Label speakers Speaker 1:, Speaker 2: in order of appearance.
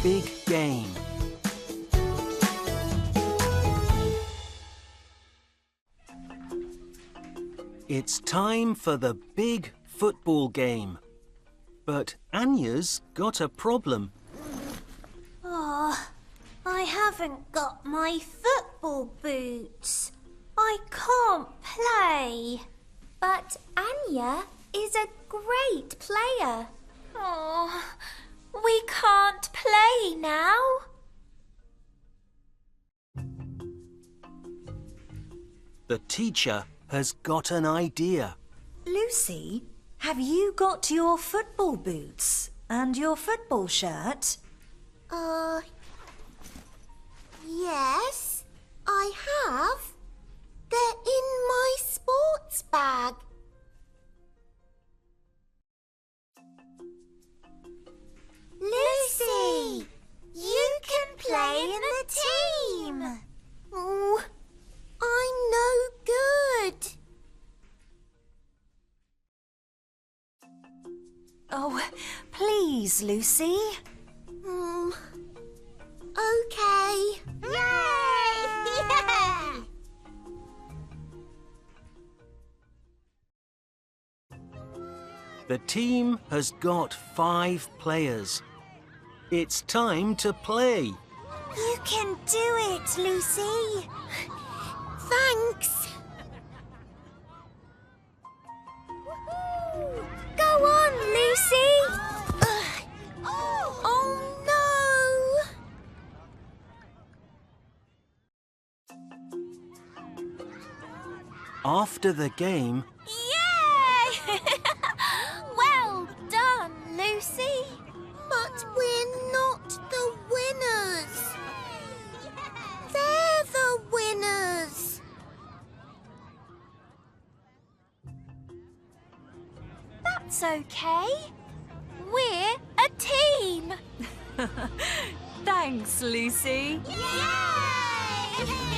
Speaker 1: big game. It's time for the big football game. But Anya's got a problem.
Speaker 2: Oh, I haven't got my football boots. I can't play. But Anya is a great player. Oh, we can't play now.
Speaker 1: The teacher has got an idea.
Speaker 3: Lucy, have you got your football boots and your football shirt?
Speaker 2: Yes, I have. They're in my sports bag. Lucy, you can play in the team. Oh, I'm no good.
Speaker 3: Oh, please, Lucy.
Speaker 2: Okay. Yay! Yeah!
Speaker 1: The team has got 5 players. It's time to play.
Speaker 2: You can do it, Lucy. Thanks. Go on, Lucy. Oh, no.
Speaker 1: After the game,
Speaker 2: Yay! Well done, Lucy. But we're not the winners. They're the winners. That's okay. We're a team.
Speaker 3: Thanks, Lucy.
Speaker 2: Yay!